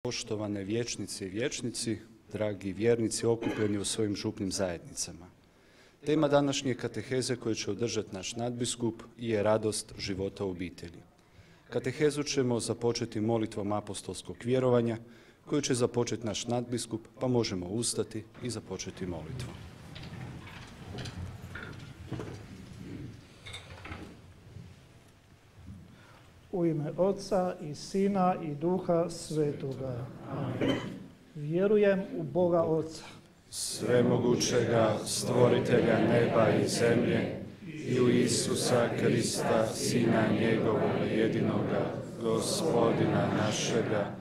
Poštovane vječnice i vječnici, dragi vjernici okupljeni u svojim župnim zajednicama. Tema današnje kateheze koju će održati naš nadbiskup je radost života u obitelji. Katehezu ćemo započeti molitvom apostolskog vjerovanja koju će započeti naš nadbiskup, pa možemo ustati i započeti molitvom. U ime Otca i Sina i Duha Svetoga. Amen. Vjerujem u Boga Oca, svemogućega, stvoritelja neba i zemlje, i u Isusa Krista, Sina njegovog jedinoga, Gospodina našega,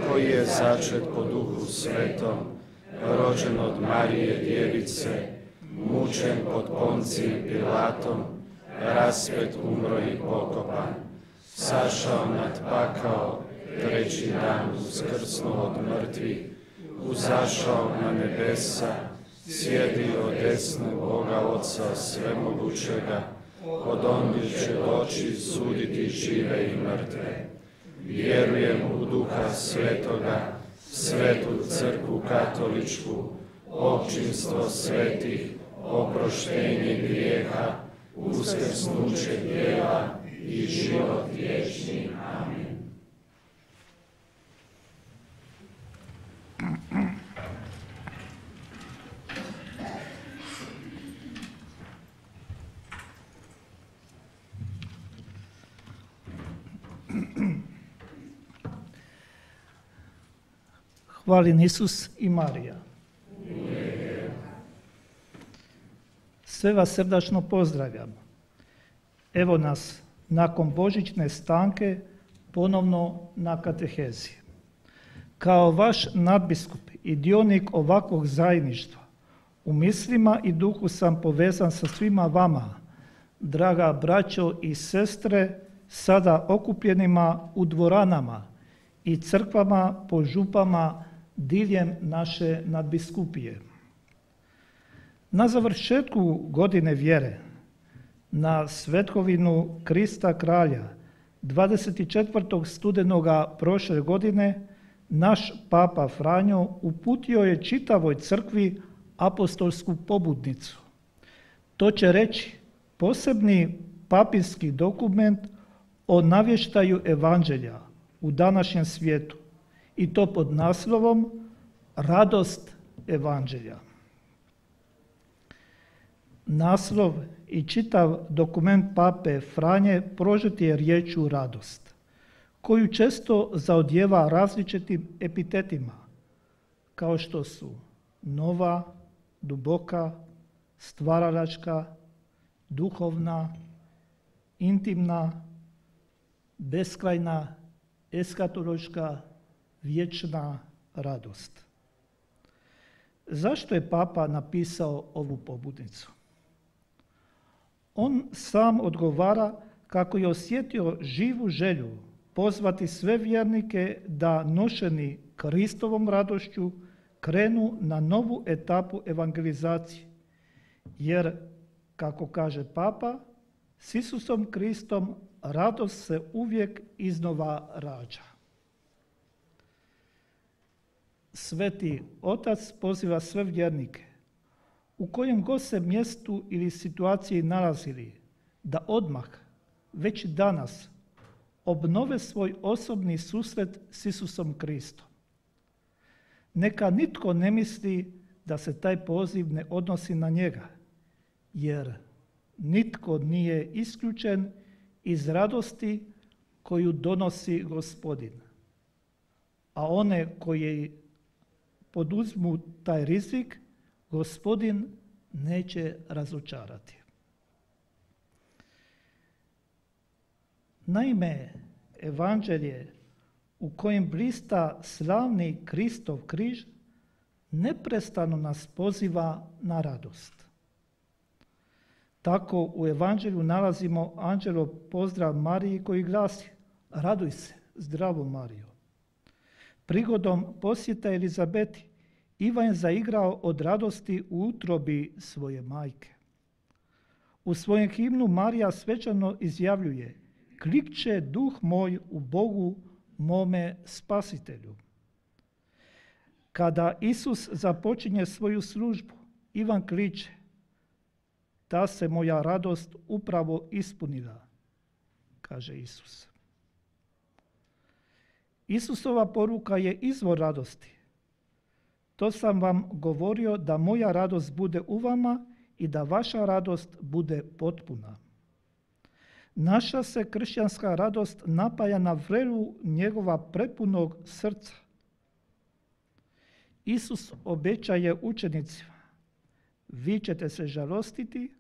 koji je začet po Duhu Svetom, rođen od Marije Djevice, mučen pod Poncijem Pilatom, raspet, umro i pokopan, sašao nad pakao, treći dan uskrsnuo od mrtvih, uzašao na nebesa, sjedi od desne Boga Oca svemogućega, odonde će doći suditi žive i mrtve. Vjerujem u Duha Svetoga, Svetu Crkvu Katoličku, općinstvo svetih, oproštenje grijeha, uskrsnuće tijela i život vječni. Amen. Hvaljen Isus i Marija. Sve vas srdačno pozdravljam. Evo nas nakon božićne stanke ponovno na katehezi. Kao vaš nadbiskup i dionik ovakvog zajedništva, u mislima i duhu sam povezan sa svima vama, draga braćo i sestre, sada okupljenima u dvoranama i crkvama po župama diljem naše nadbiskupije. Na završetku godine vjere, na svetkovinu Krista Kralja, 24. studenoga prošle godine, naš Papa Franjo uputio je čitavoj crkvi apostolsku pobudnicu. To će reći posebni papinski dokument o navještaju evanđelja u današnjem svijetu, i to pod naslovom Radost evanđelja. Naslov i čitav dokument Pape Franje prožet je riječju radost, koju često zaodjeva različitim epitetima, kao što su nova, duboka, stvaralačka, duhovna, intimna, beskrajna, eskatološka, vječna radost. Zašto je Papa napisao ovu pobudnicu? On sam odgovara kako je osjetio živu želju pozvati sve vjernike da nošeni Kristovom radošću krenu na novu etapu evangelizacije, jer, kako kaže Papa, s Isusom Kristom radost se uvijek iznova rađa. Sveti Otac poziva sve vjernike, u kojem god se mjestu ili situaciji nalazili, da odmah, već danas, obnove svoj osobni susret s Isusom Kristom. Neka nitko ne misli da se taj poziv ne odnosi na njega, jer nitko nije isključen iz radosti koju donosi Gospodin. A one koji poduzmu taj rizik, Gospodin neće razočarati. Naime, evanđelje u kojem blista slavni Kristov križ neprestano nas poziva na radost. Tako u evanđelju nalazimo anđelov pozdrav Mariji koji glasi: raduj se, zdravo Marijo. Prigodom posjeta Elizabeti, Ivan je zaigrao od radosti u utrobi svoje majke. U svojem himnu Marija svečano izjavljuje: klikće duh moj u Bogu, mome spasitelju. Kada Isus započinje svoju službu, Ivan kliče: "Ta se moja radost upravo ispunila", kaže Isus. Isusova poruka je izvor radosti. To sam vam govorio da moja radost bude u vama i da vaša radost bude potpuna. Naša se kršćanska radost napaja na vrelu njegova prepunog srca. Isus obećaje učenicima: "Vi ćete se žalostiti,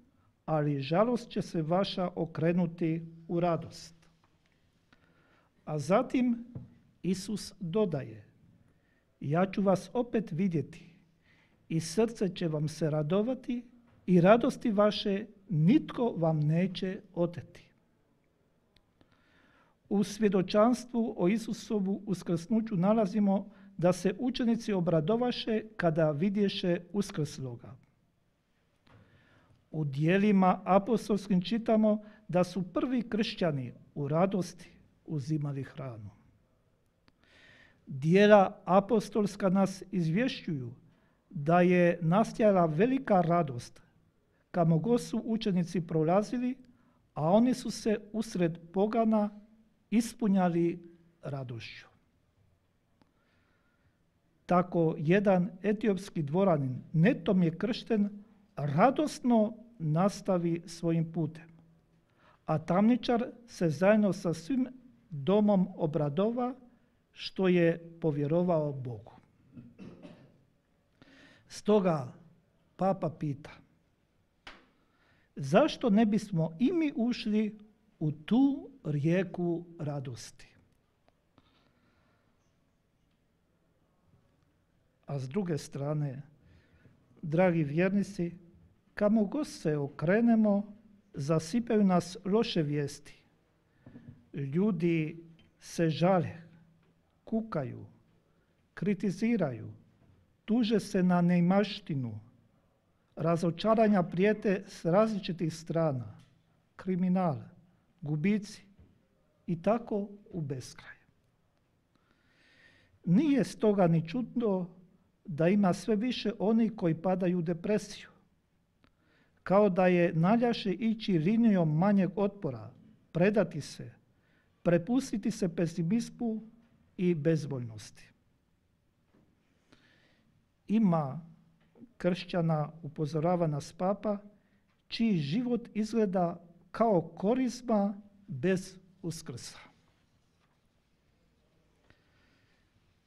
ali žalost će se vaša okrenuti u radost." A zatim Isus dodaje: "Ja ću vas opet vidjeti i srce će vam se radovati i radosti vaše nitko vam neće oteti." U svjedočanstvu o Isusovu uskrsnuću nalazimo da se učenici obradovaše kada vidješe uskrsloga. U djelima apostolskim čitamo da su prvi kršćani u radosti uzimali hranu. Djela apostolska nas izvješćuju da je nastajala velika radost kamo god su učenici prolazili, a oni su se usred pogana ispunjali radošću. Tako jedan etiopski dvoranin, netom je kršten, radosno nastavi svojim putem, a tamničar se zajedno sa svim domom obradova što je povjerovao Bogu. Stoga Papa pita: zašto ne bismo i mi ušli u tu rijeku radosti? A s druge strane, dragi vjernici, kamo god se okrenemo, zasipaju nas loše vijesti. Ljudi se žale, kukaju, kritiziraju, tuže se na neimaštinu, razočaranja prijete s različitih strana, kriminal, gubici i tako u beskraj. Nije stoga ni čudno da ima sve više onih koji padaju u depresiju, kao da je najlakše ići linijom manjeg otpora, predati se, prepustiti se pesimizmu i bezvoljnosti. Ima kršćana, upozorava nas Papa, čiji život izgleda kao korizma bez uskrsa.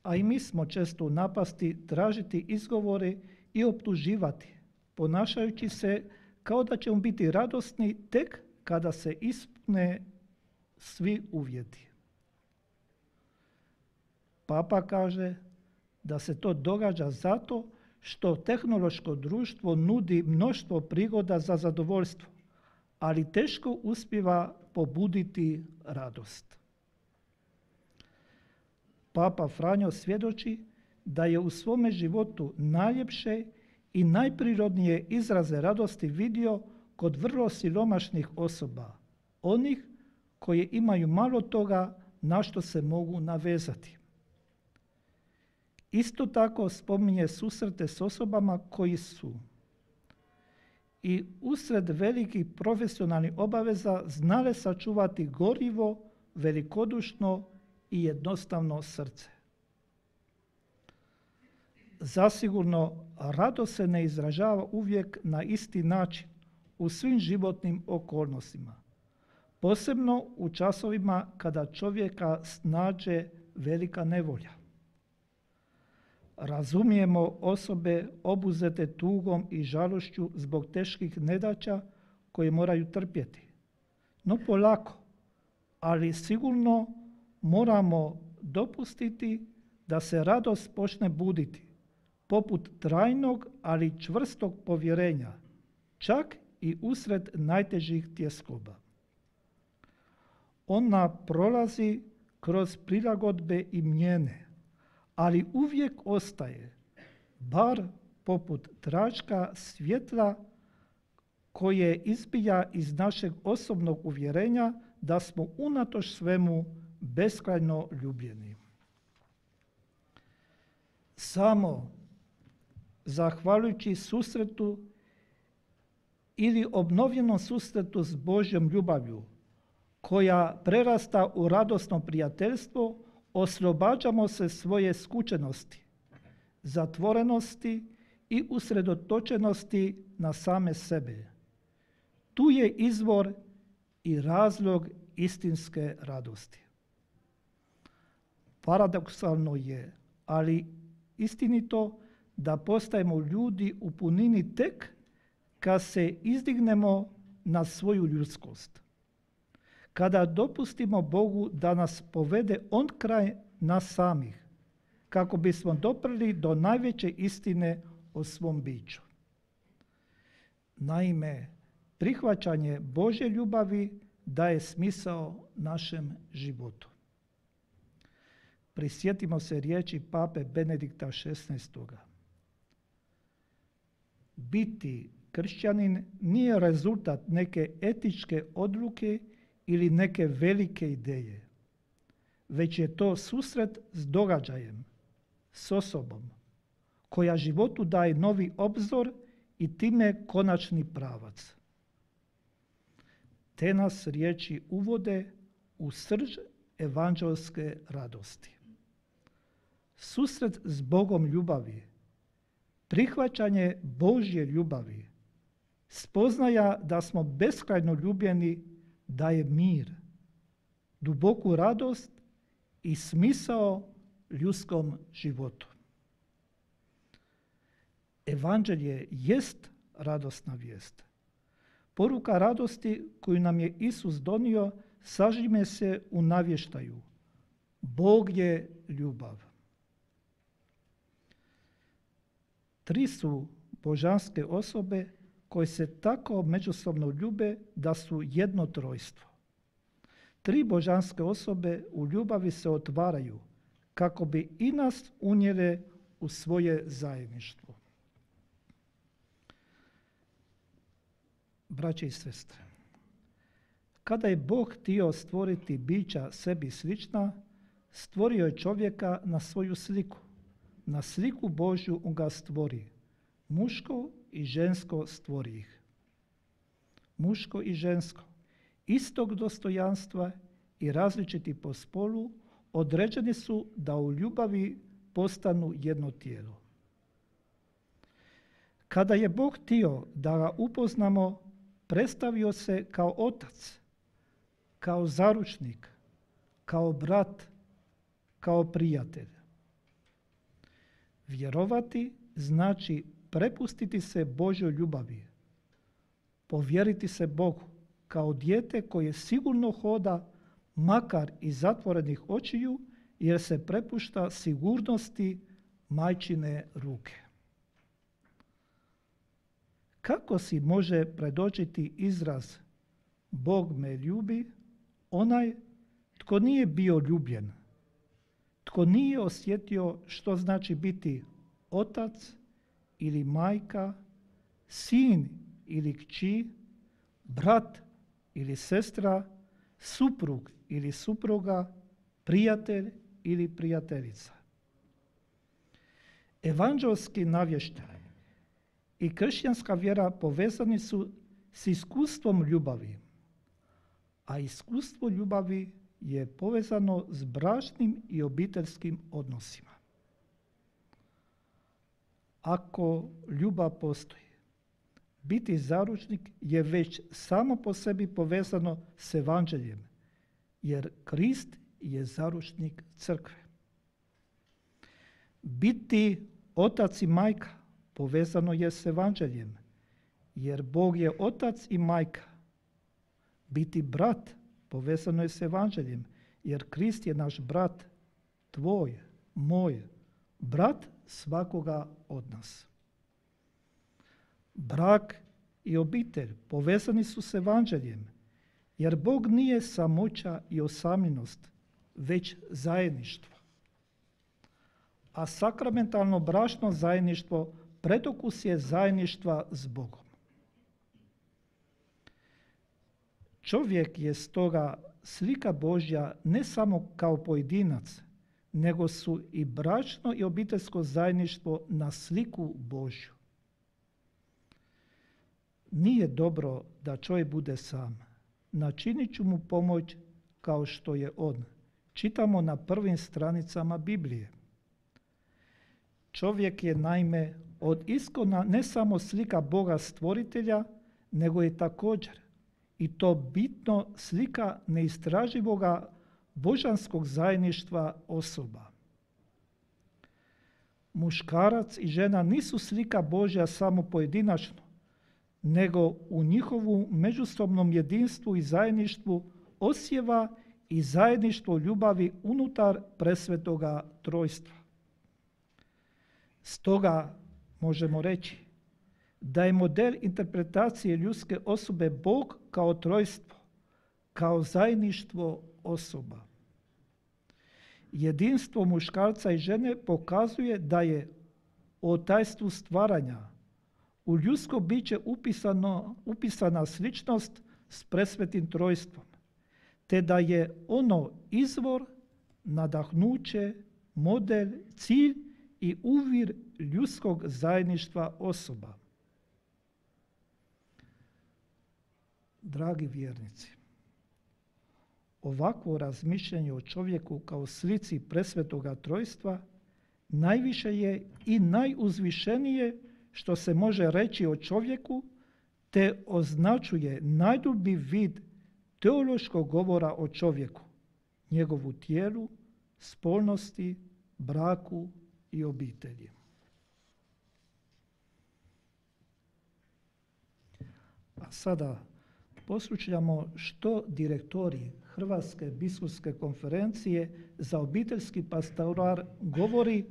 A i mi smo često u napasti tražiti izgovore i optuživati, ponašajući se kao da ćemo biti radosni tek kada se ispune svi uvjeti. Papa kaže da se to događa zato što tehnološko društvo nudi mnoštvo prigoda za zadovoljstvo, ali teško uspijeva pobuditi radost. Papa Franjo svjedoči da je u svome životu najljepše i najprirodnije izraze radosti vidio kod vrlo siromašnih osoba, onih koji imaju malo toga na što se mogu navezati. Isto tako spominje susrete s osobama koji su i usred velikih profesionalnih obaveza znale sačuvati gorivo, velikodušno i jednostavno srce. Zasigurno, radost se ne izražava uvijek na isti način u svim životnim okolnostima, posebno u časovima kada čovjeka snađe velika nevolja. Razumijemo osobe obuzete tugom i žalošću zbog teških nedaća koje moraju trpjeti. No polako, ali sigurno moramo dopustiti da se radost počne buditi, poput trajnog, ali čvrstog povjerenja, čak i usred najtežih tjeskoba. Ona prolazi kroz prilagodbe i mijene, ali uvijek ostaje, bar poput tračka svjetla koje izbija iz našeg osobnog uvjerenja da smo unatoč svemu beskrajno ljubljeni. Samo zahvaljujući susretu ili obnovljenom susretu s Božjom ljubavlju, koja prerasta u radosno prijateljstvo, oslobađamo se svoje skučenosti, zatvorenosti i usredotočenosti na same sebe. Tu je izvor i razlog istinske radosti. Paradoksalno je, ali istinito, da postajemo ljudi u punini tek kad se izdignemo na svoju ljudskost. Kada dopustimo Bogu da nas povede on kraj nas samih, kako bismo doprli do najveće istine o svom biću. Naime, prihvaćanje Božje ljubavi daje smisao našem životu. Prisjetimo se riječi pape Benedikta XVI. Biti kršćanin nije rezultat neke etičke odluke ili neke velike ideje, već je to susret s događajem, s osobom, koja životu daje novi obzor i time konačni pravac. Te nas riječi uvode u srž evanđelske radosti. Susret s Bogom ljubavi, prihvaćanje Božje ljubavi, spoznaja da smo beskrajno ljubljeni daje mir, duboku radost i smisao ljudskom životu. Evanđelje jest radosna vijest. Poruka radosti koju nam je Isus donio sažime se u navještaju. Bog je ljubav. 3 su božanske osobe koje se tako međusobno ljube da su jedno trojstvo. 3 božanske osobe u ljubavi se otvaraju kako bi i nas unijele u svoje zajedništvo. Braće i sestre, kada je Bog htio stvoriti bića sebi slična, stvorio je čovjeka na svoju sliku. Na sliku Božju on ga stvori. Muško i žensko stvori ih. Muško i žensko, istog dostojanstva i različiti po spolu, određeni su da u ljubavi postanu jedno tijelo. Kada je Bog htio da ga upoznamo, predstavio se kao otac, kao zaručnik, kao brat, kao prijatelj. Vjerovati znači prepustiti se Božjoj ljubavi, povjeriti se Bogu kao dijete koje sigurno hoda makar iz zatvorenih očiju jer se prepušta sigurnosti majčine ruke. Kako si može predočiti izraz Bog me ljubi onaj tko nije bio ljubljen, tko nije osjetio što znači biti otac ili majka, sin ili kći, brat ili sestra, suprug ili supruga, prijatelj ili prijateljica. Evanđelski navještaj i kršćanska vjera povezani su s iskustvom ljubavi, a iskustvo ljubavi je povezano s bračnim i obiteljskim odnosima. Ako ljubav postoji, biti zaručnik je već samo po sebi povezano s evanđeljem, jer Krist je zaručnik crkve. Biti otac i majka povezano je s evanđeljem, jer Bog je otac i majka. Biti brat povezano je s evanđeljem, jer Krist je naš brat, tvoj, moj, brat svakoga od nas. Brak i obitelj povezani su s evanđeljem, jer Bog nije samoća i osamljenost, već zajedništvo. A sakramentalno bračno zajedništvo predokus je zajedništva s Bogom. Čovjek je stoga slika Božja ne samo kao pojedinac, nego su i bračno i obiteljsko zajedništvo na sliku Božju. Nije dobro da čovjek bude sam. Načinit ću mu pomoć kao što je on. Čitamo na prvim stranicama Biblije. Čovjek je naime od iskona ne samo slika Boga stvoritelja, nego je također, i to bitno, slika neistraživoga božanskog zajedništva osoba. Muškarac i žena nisu slika Božja samo pojedinačno, nego u njihovu međusobnom jedinstvu i zajedništvu osjeva i zajedništvo ljubavi unutar presvetoga trojstva. Stoga možemo reći da je model interpretacije ljudske osobe Bog kao trojstvo, kao zajedništvo osoba. Jedinstvo muškarca i žene pokazuje da je o tajstvu stvaranja u ljudsko biće upisana sličnost s presvetim trojstvom, te da je ono izvor, nadahnuće, model, cilj i uvir ljudskog zajedništva osoba. Dragi vjernici, ovakvo razmišljanje o čovjeku kao slici presvetoga trojstva najviše je i najuzvišenije što se može reći o čovjeku, te označuje najdublji vid teološkog govora o čovjeku, njegovu tijelu, spolnosti, braku i obitelji. A sada poslušajmo što direktori Hrvatske biskupske konferencije za obiteljski pastorat govori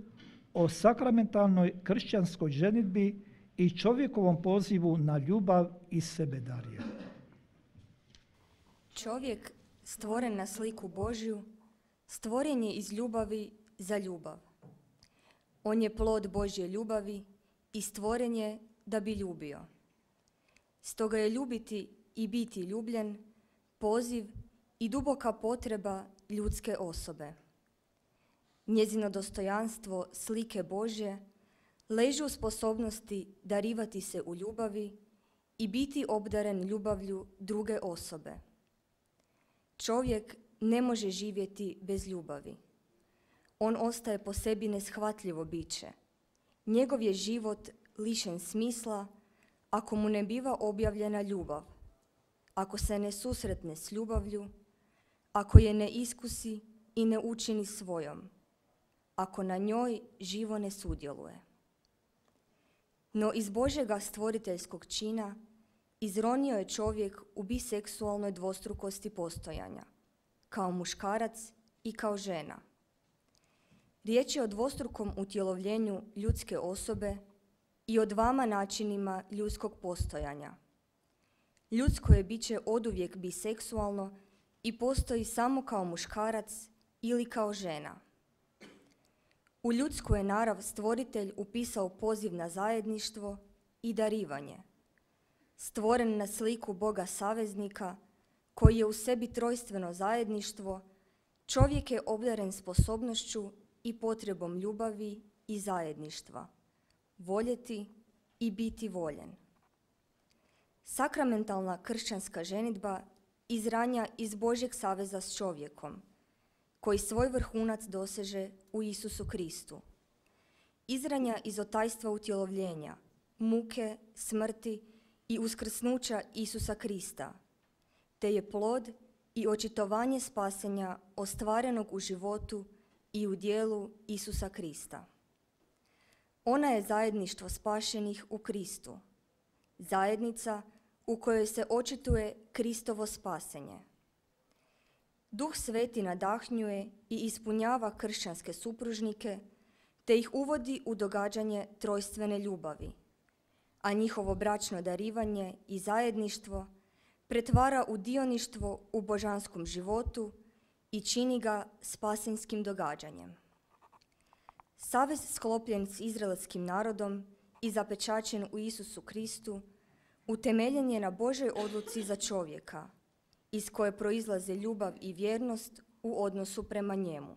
o sakramentalnoj kršćanskoj ženidbi i čovjekovom pozivu na ljubav i sebedarje. Čovjek, stvoren na sliku Božju, stvoren je iz ljubavi za ljubav. On je plod Božje ljubavi i stvoren je da bi ljubio. Stoga je ljubiti i biti ljubljen poziv i duboka potreba ljudske osobe. Njezino dostojanstvo slike Božje leži u sposobnosti darivati se u ljubavi i biti obdaren ljubavlju druge osobe. Čovjek ne može živjeti bez ljubavi. On ostaje po sebi neshvatljivo biće. Njegov je život lišen smisla ako mu ne biva objavljena ljubav, ako se ne susretne s ljubavlju, ako je ne iskusi i ne učini svojom, ako na njoj živo ne sudjeluje. No iz Božjega stvoriteljskog čina izronio je čovjek u biseksualnoj dvostrukosti postojanja, kao muškarac i kao žena. Riječ je o dvostrukom utjelovljenju ljudske osobe i o dvama načinima ljudskog postojanja. Ljudsko je biće oduvijek biseksualno i postoji samo kao muškarac ili kao žena. U ljudsku je narav stvoritelj upisao poziv na zajedništvo i darivanje. Stvoren na sliku Boga saveznika, koji je u sebi trojstveno zajedništvo, čovjek je obdaren sposobnošću i potrebom ljubavi i zajedništva, voljeti i biti voljen. Sakramentalna kršćanska ženidba izranja iz Božjeg saveza s čovjekom, koji svoj vrhunac doseže u Isusu Kristu. Izranja iz otajstva utjelovljenja, muke, smrti i uskrsnuća Isusa Krista, te je plod i očitovanje spasenja ostvarenog u životu i u djelu Isusa Krista. Ona je zajedništvo spašenih u Kristu, zajednica u kojoj se očituje Kristovo spasenje. Duh Sveti nadahnjuje i ispunjava kršćanske supružnike, te ih uvodi u događanje trojstvene ljubavi, a njihovo bračno darivanje i zajedništvo pretvara u dioništvo u božanskom životu i čini ga spasenskim događanjem. Savez sklopljen s izraelskim narodom i zapečaćen u Isusu Kristu utemeljen je na Božoj odluci za čovjeka, iz koje proizlaze ljubav i vjernost u odnosu prema njemu.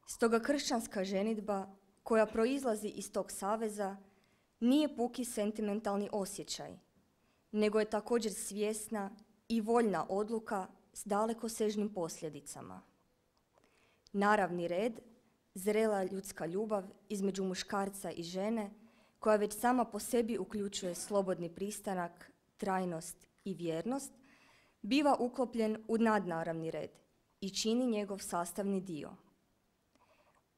Stoga kršćanska ženidba koja proizlazi iz tog saveza nije puki sentimentalni osjećaj, nego je također svjesna i voljna odluka s dalekosežnim posljedicama. Naravni red, zrela ljudska ljubav između muškarca i žene, koja već sama po sebi uključuje slobodni pristanak, trajnost i vjernost, biva uklopljen u nadnaravni red i čini njegov sastavni dio.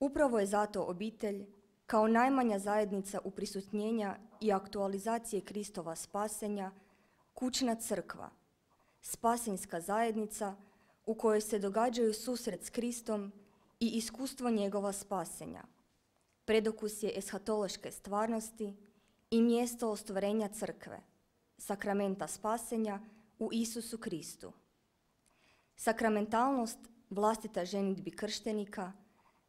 Upravo je zato obitelj, kao najmanja zajednica uprisutnjenja i aktualizacije Kristova spasenja, kućna crkva, spasenjska zajednica u kojoj se događaju susret s Kristom i iskustvo njegova spasenja. Predokus je eshatološke stvarnosti i mjesto ostvarenja crkve, sakramenta spasenja u Isusu Kristu. Sakramentalnost vlastita ženidbi krštenika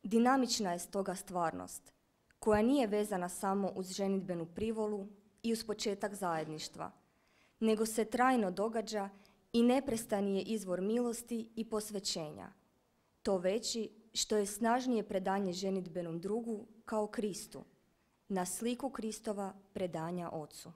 dinamična je stoga stvarnost, koja nije vezana samo uz ženidbenu privolu i uz početak zajedništva, nego se trajno događa i neprestani je izvor milosti i posvećenja. To veći što je snažnije predanje ženidbenom drugu kao Kristu, na sliku Kristova predanja Ocu.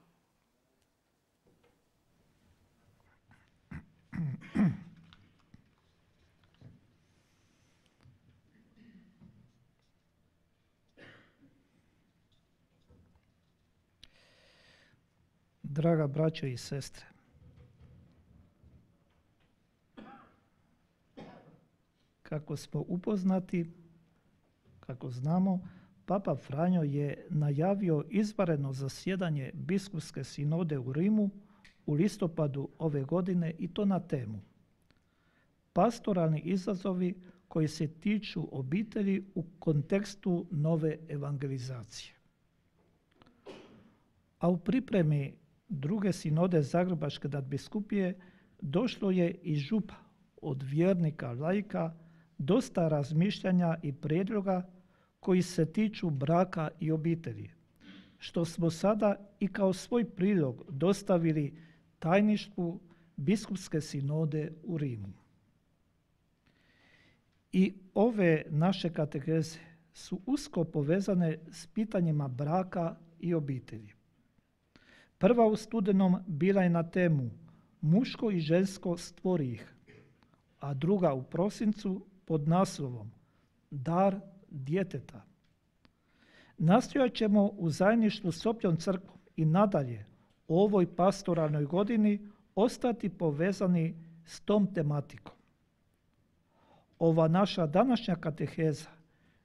Draga braćo i sestre, kako smo upoznati, kako znamo, Papa Franjo je najavio izvanredno zasjedanje biskupske sinode u Rimu u listopadu ove godine i to na temu pastoralni izazovi koji se tiču obitelji u kontekstu nove evangelizacije. A u pripremi druge sinode Zagrebačke nadbiskupije došlo je i župa od vjernika laika dosta razmišljanja i prijedloga koji se tiču braka i obitelji, što smo sada i kao svoj prilog dostavili tajništvu biskupske sinode u Rimu. I ove naše kateheze su usko povezane s pitanjima braka i obitelji. Prva u studenom bila je na temu muško i žensko stvori ih, a druga u prosincu pod naslovom Dar djeteta. Nastojat ćemo u zajedništvu s Općom crkvom i nadalje u ovoj pastoralnoj godini ostati povezani s tom tematikom. Ova naša današnja kateheza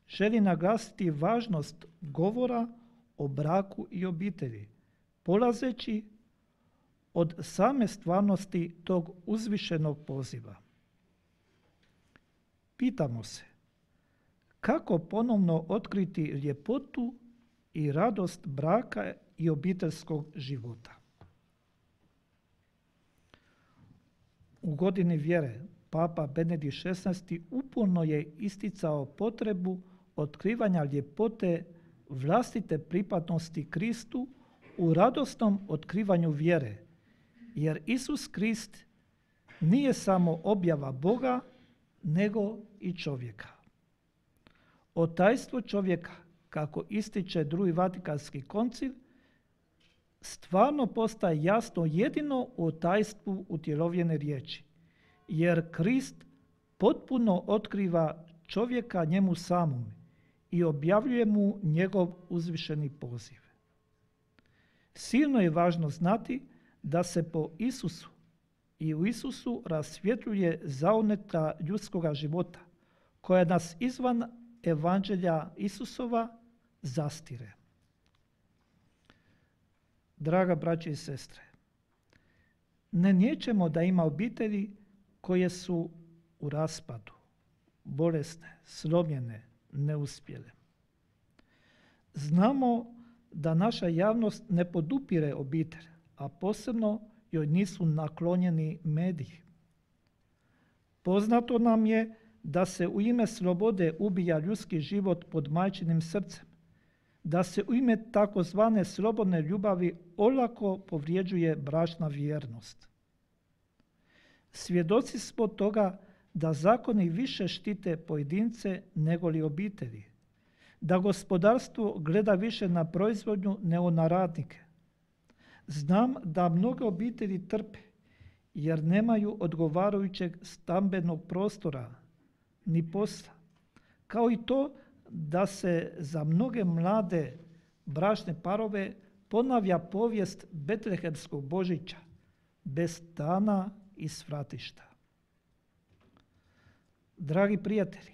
želi naglasiti važnost govora o braku i obitelji, polazeći od same stvarnosti tog uzvišenog poziva. Pitamo se, kako ponovno otkriti ljepotu i radost braka i obiteljskog života? U godini vjere Papa Benedikt XVI uporno je isticao potrebu otkrivanja ljepote vlastite pripadnosti Kristu u radosnom otkrivanju vjere, jer Isus Krist nije samo objava Boga, nego i čovjeka. Otajstvo čovjeka, kako ističe Drugi Vatikanski koncil, stvarno postaje jasno jedino u otajstvu utjelovljene riječi, jer Krist potpuno otkriva čovjeka njemu samom i objavljuje mu njegov uzvišeni poziv. Silno je važno znati da se po Isusu i u Isusu rasvjetljuje zaoneta ljudskoga života, koja nas izvan evanđelja Isusova zastire. Draga braće i sestre, ne niječemo da ima obitelji koje su u raspadu, bolesne, slomljene, neuspjele. Znamo da naša javnost ne podupire obitelj, a posebno joj nisu naklonjeni mediji. Poznato nam je da se u ime slobode ubija ljudski život pod majčinim srcem, da se u ime takozvane slobodne ljubavi olako povrijeđuje bračna vjernost. Svjedoci smo toga da zakoni više štite pojedince nego li obitelji, da gospodarstvo gleda više na proizvodnju nego na radnike. Znam da mnoge obitelji trpe jer nemaju odgovarajućeg stambenog prostora ni posla, kao i to da se za mnoge mlade bračne parove ponavlja povijest Betlehemskog Božića, bez stana i svratišta. Dragi prijatelji,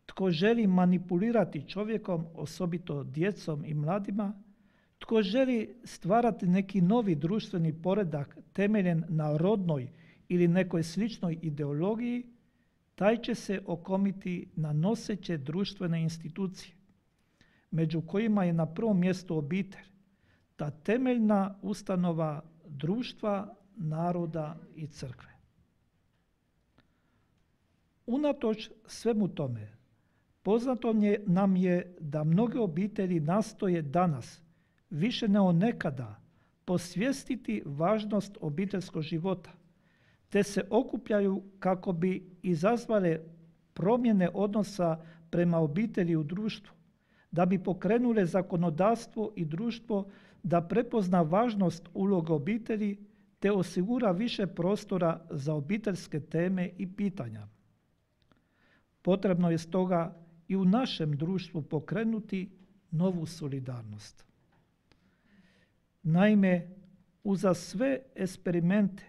tko želi manipulirati čovjekom, osobito djecom i mladima, tko želi stvarati neki novi društveni poredak temeljen na rodnoj ili nekoj sličnoj ideologiji, taj će se okomiti na noseće društvene institucije, među kojima je na prvom mjestu obitelj, ta temeljna ustanova društva, naroda i crkve. Unatoč svemu tome, poznato nam je da mnoge obitelji nastoje danas, više nego nekada, posvjestiti važnost obiteljskog života, te se okupljaju kako bi izazvale promjene odnosa prema obitelji u društvu, da bi pokrenule zakonodavstvo i društvo da prepozna važnost uloge obitelji te osigura više prostora za obiteljske teme i pitanja. Potrebno je stoga i u našem društvu pokrenuti novu solidarnost. Naime, uza sve eksperimente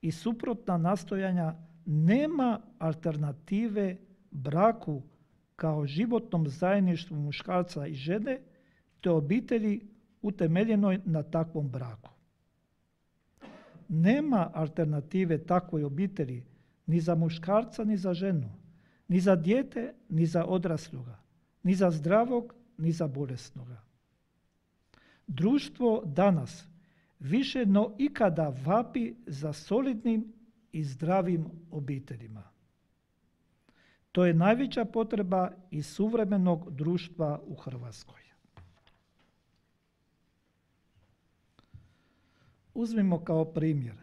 i suprotna nastojanja nema alternative braku kao životnom zajedništvu muškarca i žene te obitelji utemeljenoj na takvom braku. Nema alternative takvoj obitelji ni za muškarca ni za ženu, ni za dijete ni za odrasloga, ni za zdravog ni za bolesnoga. Društvo danas više no ikada vapi za solidnim i zdravim obiteljima. To je najveća potreba i suvremenog društva u Hrvatskoj. Uzmimo kao primjer.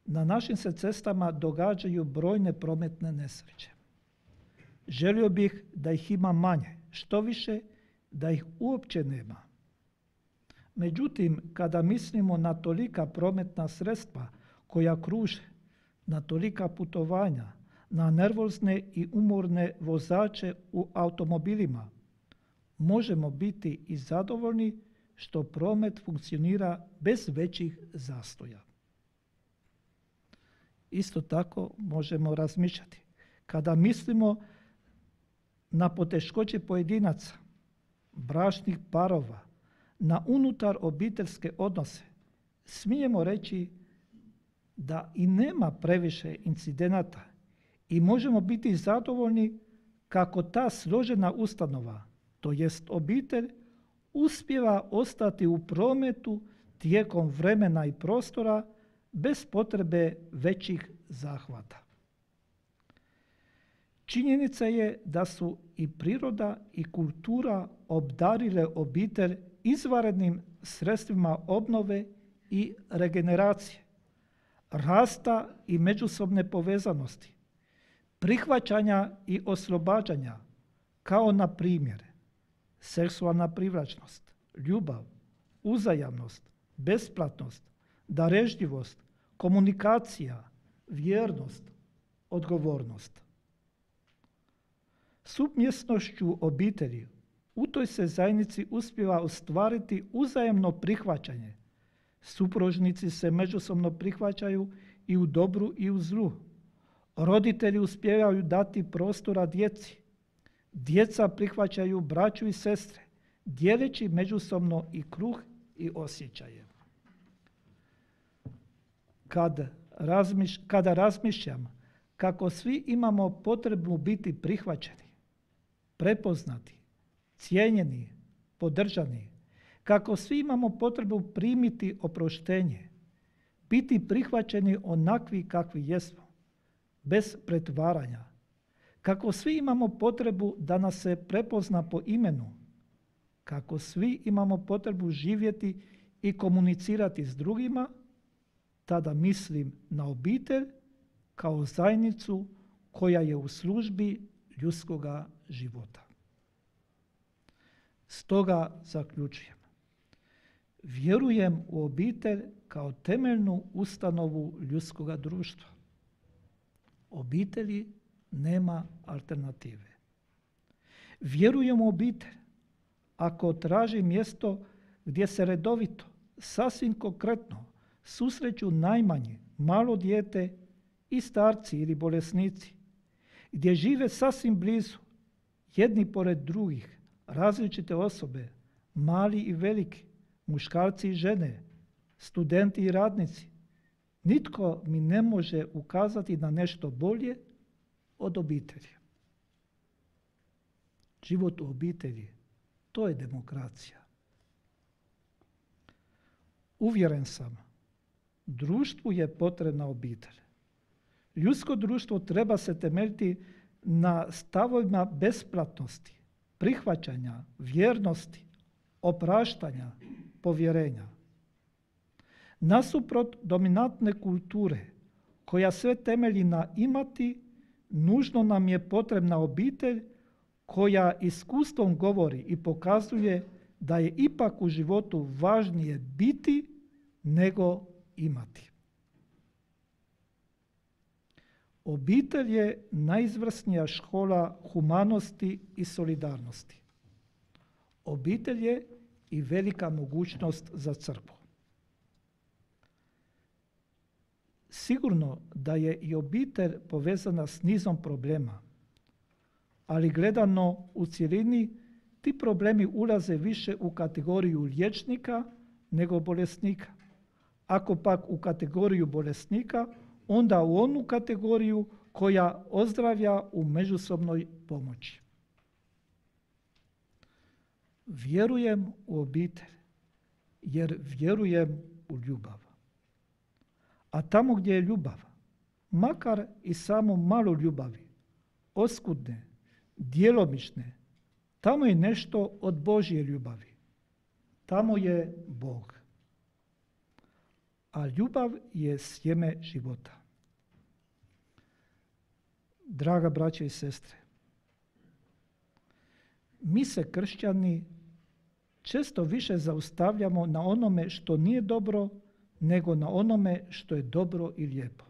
Na našim se cestama događaju brojne prometne nesreće. Želio bih da ih ima manje, što više da ih uopće nema. Međutim, kada mislimo na tolika prometna sredstva koja kruže, na tolika putovanja, na nervozne i umorne vozače u automobilima, možemo biti i zadovoljni što promet funkcionira bez većih zastoja. Isto tako možemo razmišljati. Kada mislimo na poteškoće pojedinaca, bračnih parova, na unutar obiteljske odnose, smijemo reći da i nema previše incidenata i možemo biti zadovoljni kako ta složena ustanova, to jest obitelj, uspijeva ostati u prometu tijekom vremena i prostora bez potrebe većih zahvata. Činjenica je da su i priroda i kultura obdarile obitelj izvanrednim sredstvima obnove i regeneracije, rasta i međusobne povezanosti, prihvaćanja i oslobađanja, kao na primjer seksualna privlačnost, ljubav, uzajamnost, besplatnost, darežljivost, komunikacija, vjernost, odgovornost. Sumjesnošću obitelji u toj se zajednici uspijeva ostvariti uzajamno prihvaćanje. Supružnici se međusobno prihvaćaju i u dobru i u zlu. Roditelji uspijevaju dati prostora djeci. Djeca prihvaćaju braću i sestre, dijeleći međusobno i kruh i osjećaje. Kada razmišljam kako svi imamo potrebu biti prihvaćeni, prepoznati, cijenjeni, podržani, kako svi imamo potrebu primiti oproštenje, biti prihvaćeni onakvi kakvi jesmo, bez pretvaranja, kako svi imamo potrebu da nas se prepozna po imenu, kako svi imamo potrebu živjeti i komunicirati s drugima, tada mislim na obitelj kao zajednicu koja je u službi ljudskoga života. Stoga zaključujem. Vjerujem u obitelj kao temeljnu ustanovu ljudskoga društva. Obitelji nema alternative. Vjerujem u obitelj ako traži mjesto gdje se redovito, sasvim konkretno, susreću najmanje, malo dijete i starci ili bolesnici, gdje žive sasvim blizu, jedni pored drugih, različite osobe, mali i veliki, muškarci i žene, studenti i radnici. Nitko mi ne može ukazati na nešto bolje od obitelji. Život u obitelji, to je demokracija. Uvjeren sam, društvu je potrebna obitelj. Ljudsko društvo treba se temeljiti na stavovima besplatnosti, prihvaćanja, vjernosti, opraštanja, povjerenja. Nasuprot dominantne kulture, koja sve temelji na imati, nužno nam je potrebna obitelj koja iskustvom govori i pokazuje da je ipak u životu važnije biti nego imati. Obitelj je najizvrsnija škola humanosti i solidarnosti. Obitelj je i velika mogućnost za crkvu. Sigurno da je i obitelj povezana s nizom problema, ali gledano u cjelini, ti problemi ulaze više u kategoriju liječnika nego bolesnika. Ako pak u kategoriju bolesnika, onda u onu kategoriju koja ozdravlja u međusobnoj pomoći. Vjerujem u obitelj, jer vjerujem u ljubav. A tamo gdje je ljubav, makar i samo malo ljubavi, oskudne, djelomične, tamo je nešto od Božje ljubavi. Tamo je Bog. A ljubav je sjeme života. Draga braće i sestre, mi se kršćani često više zaustavljamo na onome što nije dobro, nego na onome što je dobro i lijepo.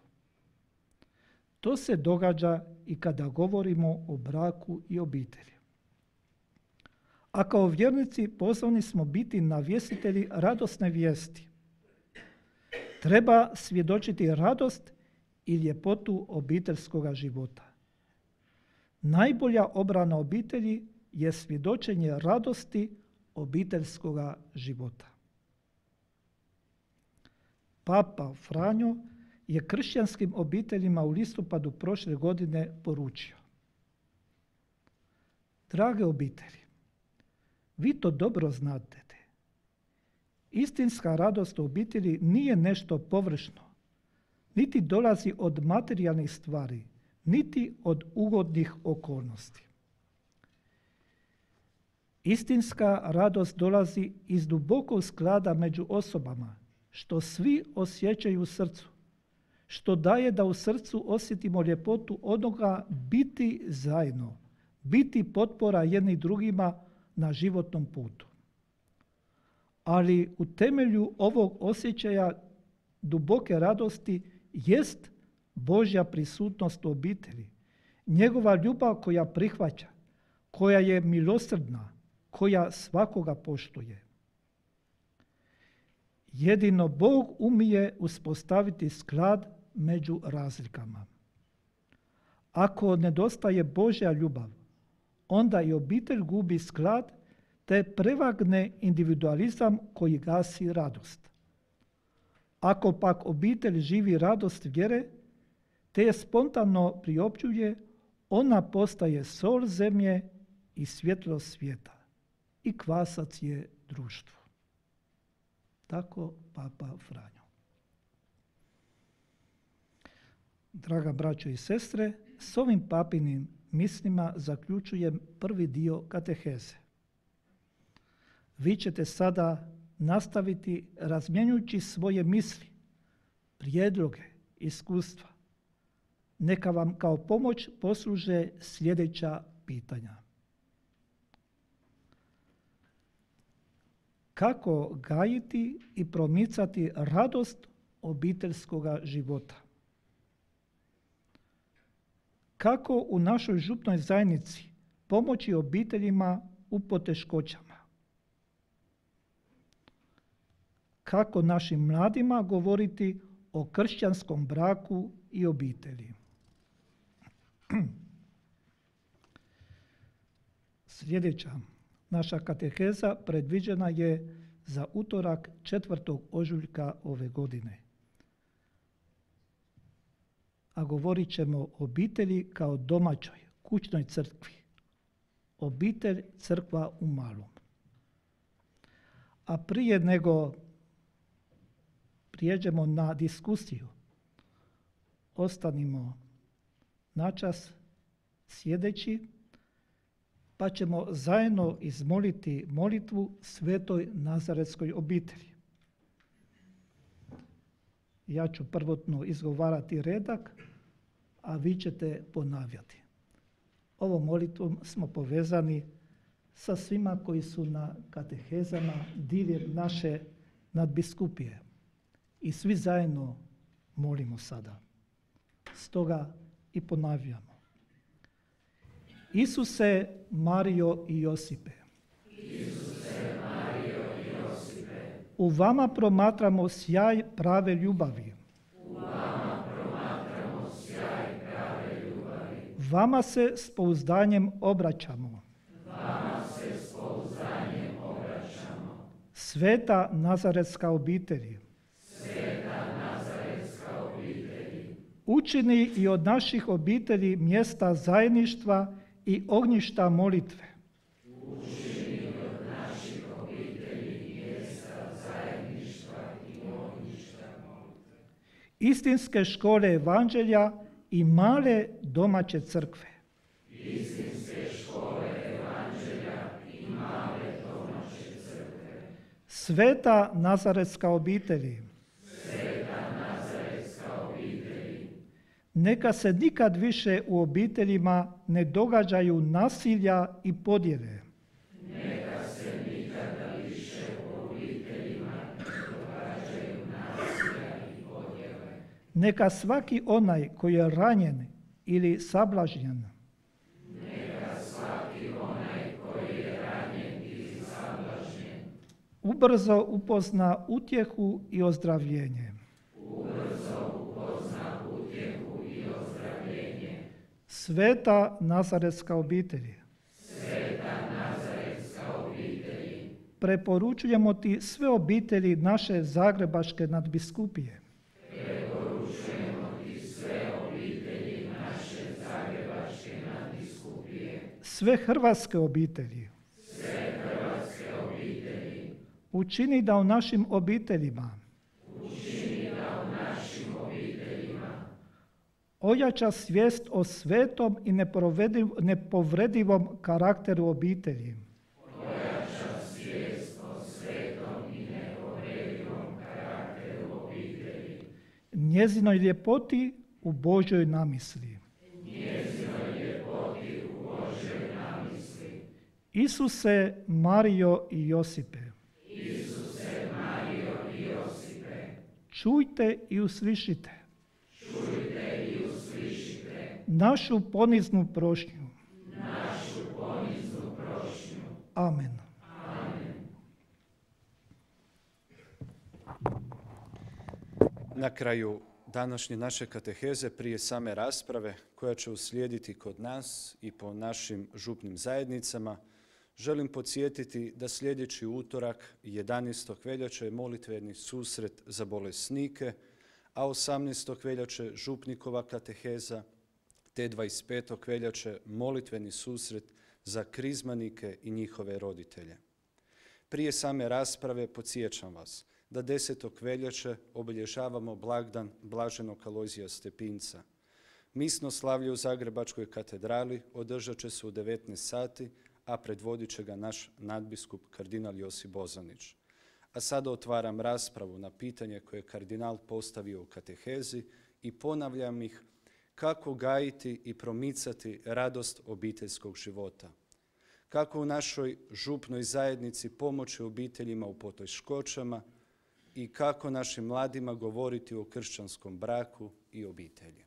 To se događa i kada govorimo o braku i obitelji. A kao vjernici pozvani smo biti navjestitelji radosne vijesti. Treba svjedočiti radost i ljepotu obiteljskoga života. Najbolja obrana obitelji je svjedočenje radosti obiteljskoga života. Papa Franjo je kršćanskim obiteljima u listopadu prošle godine poručio: drage obitelji, vi to dobro znate. Istinska radost u obitelji nije nešto površno, niti dolazi od materijalnih stvari, niti od ugodnih okolnosti. Istinska radost dolazi iz dubokog sklada među osobama, što svi osjećaju u srcu, što daje da u srcu osjetimo ljepotu onoga biti zajedno, biti potpora jedni drugima na životnom putu. Ali u temelju ovog osjećaja duboke radosti jest Božja prisutnost u obitelji, njegova ljubav koja prihvaća, koja je milosrdna, koja svakoga poštuje. Jedino Bog umije uspostaviti sklad među razlikama. Ako nedostaje Božja ljubav, onda i obitelj gubi sklad te prevagne individualizam koji gasi radost. Ako pak obitelj živi radost vjere, te je spontano priopćuje, ona postaje sol zemlje i svjetlo svijeta i kvasac je društvu. Tako Papa Franjo. Draga braćo i sestre, s ovim papinim mislima zaključujem prvi dio kateheze. Vi ćete sada nastaviti razmjenjujući svoje misli, prijedloge, iskustva. Neka vam kao pomoć posluže sljedeća pitanja. Kako gajiti i promicati radost obiteljskoga života? Kako u našoj župnoj zajednici pomoći obiteljima u poteškoćama? Kako našim mladima govoriti o kršćanskom braku i obitelji? Sljedeća naša kateheza predviđena je za utorak 4. ožujka ove godine. A govorit ćemo o obitelji kao domaćoj, kućnoj crkvi. Obitelj, crkva u malom. A prije nego prijeđemo na diskusiju, ostanimo načas sjedeći, pa ćemo zajedno izmoliti molitvu Svetoj Nazaretskoj obitelji. Ja ću prvotno izgovarati redak, a vi ćete ponavljati. Ovom molitvom smo povezani sa svima koji su na katehezama diljem naše nadbiskupije. I svi zajedno molimo sada. Stoga i ponavljamo. Isuse, Marijo i Josipe. Isuse, Marijo i Josipe. U vama promatramo sjaj prave ljubavi. U vama promatramo sjaj prave ljubavi. Vama se s pouzdanjem obraćamo. Vama se s pouzdanjem obraćamo. Sveta Nazaretska obitelji. Sveta Nazaretska obitelji. Učini i od naših obitelji mjesta zajedništva i ognjišta molitve. Učini od naših obitelji mjesta zajedništva i ognjišta molitve. Istinske škole evanđelja i male domaće crkve. Istinske škole evanđelja i male domaće crkve. Sveta Nazaretska obitelji. Sveta Nazaretska obitelji. Neka se nikad više u obiteljima ne događaju nasilja i podjele. Neka se nikada više u obiteljima ne događaju nasilja i podjele. Neka svaki onaj koji je ranjen ili sablažnjen, Neka svaki onaj koji je ranjen ili sablažnjen ubrzo upozna utjehu i ozdravljenje. ubrzo upozna utjehu i ozdravljenje. Sveta Nazaretska obitelji. Sveta Nazaretska obitelji. Preporučujemo ti sve obitelji naše Zagrebačke nadbiskupije. Preporučujemo ti sve obitelji naše Zagrebačke nadbiskupije. Sve hrvatske obitelji. Sve hrvatske obitelji. Učini da u našim obiteljima Učini da u našim obiteljima ojača svijest o svetom i nepovredivom karakteru obitelji. ojača svijest o svetom i nepovredivom karakteru obitelji. Njezinoj ljepoti u Božjoj namisli. Njezinoj ljepoti u Božjoj namisli. Isuse, Marijo i Josipe. Isuse, Marijo i Josipe. Čujte i uslišite Čujte i uslišite našu poniznu prošnju. našu poniznu prošnju. Amen. Na kraju današnje naše kateheze, prije same rasprave koja će uslijediti kod nas i po našim župnim zajednicama, želim podsjetiti da sljedeći utorak, 11. veljače, je molitveni susret za bolesnike, a 18. veljače župnikova kateheza, te 25. veljače molitveni susret za krizmanike i njihove roditelje. Prije same rasprave podsjećam vas da 10. veljače obilježavamo blagdan Blaženog Alojzija Stepinca. Misno slavlje u Zagrebačkoj katedrali održat će se u 19 sati, a predvodit će ga naš nadbiskup kardinal Josip Bozanić. A sada otvaram raspravu na pitanje koje je kardinal postavio u katehezi i ponavljam ih kako gajiti i promicati radost obiteljskog života, kako u našoj župnoj zajednici pomoći obiteljima u poteškoćama i kako našim mladima govoriti o kršćanskom braku i obitelji.